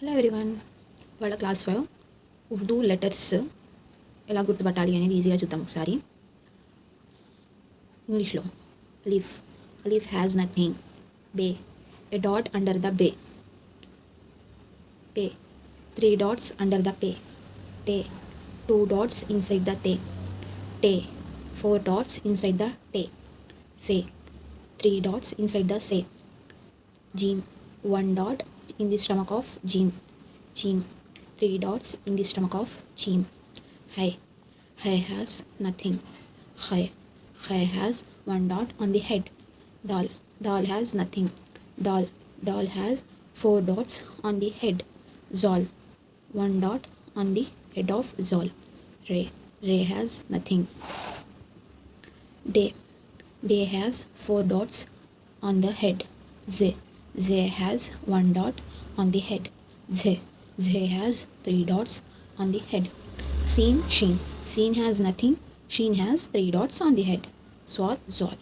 Hello everyone, వాళ్ళ class 5 Urdu letters ఎలా గుర్తుపట్టాలి అనేది ఈజీగా చూద్దాం ఒకసారి. ఇంగ్లీష్లో అలీఫ్, అలీఫ్ హ్యాస్ నథింగ్. బే, ఏ డాట్ అండర్ ద బే. పే, 3 dots అండర్ ద పే. టే, 2 dots ఇన్సైడ్ ద టే. టే, 4 dots ఇన్సైడ్ ద టే. సే, 3 dots inside the say. జీమ్, 1 dot in the stomach of Jim. Jim, 3 dots in the stomach of Jim. Hai, Hai has nothing. Hai, Hai has 1 dot on the head. Dal, Dal has nothing. Dal, Dal has 4 dots on the head. Zol, 1 dot on the head of Zol. Ray, Ray has nothing. Day, Day has 4 dots on the head. Zay, Zay has 1 dot on the head. Zay, Zay has 3 dots on the head. Seen, Sheen, Seen has nothing. Sheen has 3 dots on the head. Swad, Zwad,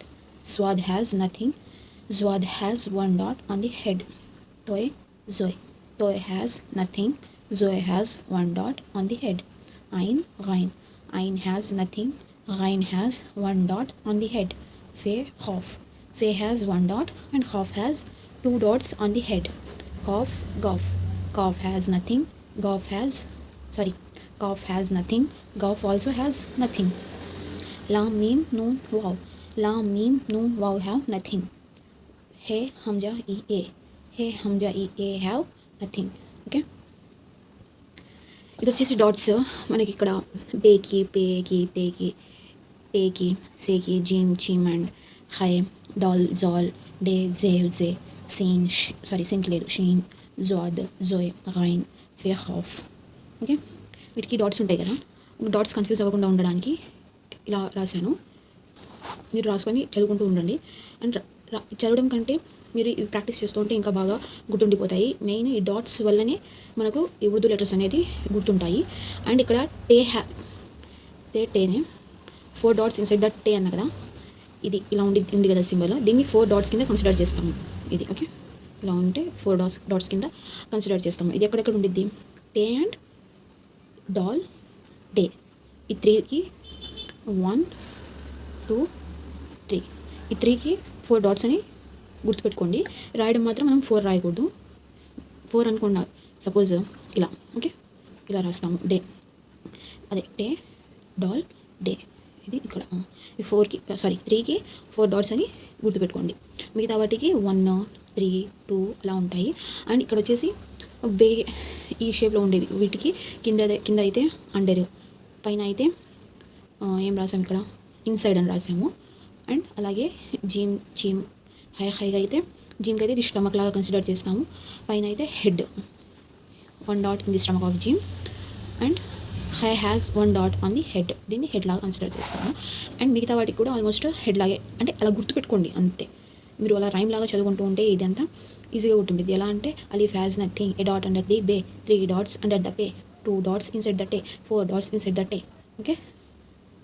Swad has nothing. Zwad has 1 dot on the head. Toy, Zoe, Toy has nothing. Zoe has 1 dot on the head. Ain, Ghain, Ain has nothing. Ghain has 1 dot on the head. Fe, Khaf, Fe has 1 dot and Khaf has 2 dots on the head. Qaf, Gaf, Qaf has nothing. Qaf has nothing. Qaf also has nothing. Lam, Mim, Noon, Waw, Lam, Mim, Noon, Waw have nothing. He, Hamza, E, A, He, Hamza, E, A have nothing. Okay, ఇది వచ్చేసి dots మనకి ఇక్కడ బేకి, పేకి, తేకి, టేకి, సేకి, జీమ్, చీమ్ అండ్ హై, డాల్, జాల్, డే, జేవ్, జే, సీన్, సీన్కి లేదు, షీన్, జాద్, జోయ్, గైన్, ఫే, హాఫ్. ఓకే, వీటికి డాట్స్ ఉంటాయి కదా, డాట్స్ కన్ఫ్యూజ్ అవ్వకుండా ఉండడానికి ఇలా రాశాను. మీరు రాసుకొని చదువుకుంటూ ఉండండి. అండ్ చదవడం కంటే మీరు ఇవి ప్రాక్టీస్ చేస్తూ ఉంటే ఇంకా బాగా గుర్తుండిపోతాయి. మెయిన్ ఈ డాట్స్ వల్లనే మనకు ఈ ఉర్దూ లెటర్స్ అనేది గుర్తుంటాయి. అండ్ ఇక్కడ టేనే 4 dots ఇన్సైడ్ దట్ టే అన్న కదా, ఇది ఇలా ఉంది కదా సింబల్, దీన్ని 4 dots కింద కన్సిడర్ చేస్తాము. ఇది ఓకే, ఇలా ఉంటే 4 dots కింద కన్సిడర్ చేస్తాము. ఇది ఎక్కడెక్కడ ఉండిద్ది? టే అండ్ డాల్, డే, ఈ 3కి 1 2 3, ఈ 3కి 4 dots అని గుర్తుపెట్టుకోండి. రాయడం మాత్రం మనం 4 రాయకూడదు. 4 అనుకున్నా సపోజ్ ఇలా, ఓకే, ఇలా రాస్తాము. డే, అదే టే, డాల్, డే, ఇది ఇక్కడ ఈ 3కి 4 dots అని గుర్తుపెట్టుకోండి. మిగతా వాటికి 1 3 2 అలా ఉంటాయి. అండ్ ఇక్కడ వచ్చేసి బే ఈ షేప్లో ఉండేవి, వీటికి కింద అయితే అండర్, పైన అయితే ఏం రాసాము ఇక్కడ ఇన్సైడ్ అని రాసాము. అండ్ అలాగే జీమ్, చీమ్, హైగా అయితే జీమ్కి అయితే ఇది స్టమక్ లాగా కన్సిడర్ చేస్తాము. పైన అయితే head, 1 dot in the stomach of జీమ్. And high has 1 dot on the head, దీన్ని హెడ్ లాగా కన్సిడర్ చేస్తాము. అండ్ మిగతా వాటికి కూడా ఆల్మోస్ట్ హెడ్ లాగే, అంటే అలా గుర్తుపెట్టుకోండి అంతే. మీరు అలా రైమ్ లాగా చదువుకుంటూ ఉంటే ఇదంతా ఈజీగా ఉంటుంది. ఎలా అంటే అలీఫ్ has nothing, a dot under the బే, 3 dots అండర్ ద పే, 2 dots ఇన్సైడ్ ద టే, 4 dots ఇన్సైడ్ ద టే. ఓకే,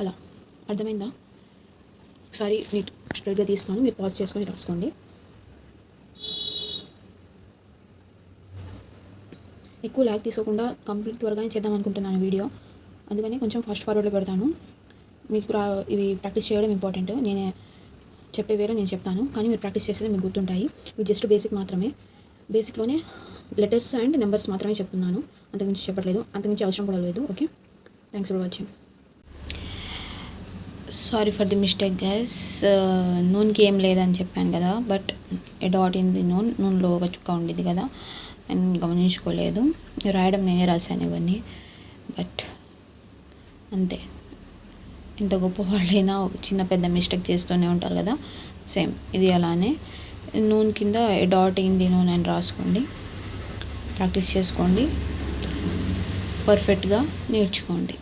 అలా అర్థమైందా? ఒకసారి నీట్ స్ట్రైట్గా తీస్తున్నాను, మీరు పాజ్ చేసుకొని రాసుకోండి. ఎక్కువ ల్యాగ్ తీసుకోకుండా కంప్లీట్ త్వరగానే చేద్దాం అనుకుంటున్నాను వీడియో, అందుకని కొంచెం ఫాస్ట్ ఫార్వర్డ్లో పెడతాను. మీకు ఇవి ప్రాక్టీస్ చేయడం ఇంపార్టెంట్. నేనే చెప్పే వేరే నేను చెప్తాను, కానీ మీరు ప్రాక్టీస్ చేసేది మీకు గుర్తుంటాయి. ఇవి జస్ట్ బేసిక్ మాత్రమే. బేసిక్లోనే లెటర్స్ అండ్ నెంబర్స్ మాత్రమే చెప్తున్నాను, అంతకుమించి చెప్పట్లేదు, అంతకుమించి అవసరం కూడా లేదు. Okay, thanks for watching. Sorry for the mistake guys, నూన్కి ఏం లేదని చెప్పాను కదా, but a dot in the నూన్లో ఒక చుక్క ఉండిద్ది కదా, అండ్ గమనించుకోలేదు. రాయడం నేనే రాశాను ఇవన్నీ, బట్ అంతే. ఎంత గొప్ప వాళ్ళైనా ఒక చిన్న పెద్ద మిస్టేక్ చేస్తూనే ఉంటారు కదా, సేమ్ ఇది అలానే. నూన్ కింద ఏ డాట్ ఇన్ ది నూన్ అని రాసుకోండి, ప్రాక్టీస్ చేసుకోండి, పర్ఫెక్ట్గా నేర్చుకోండి.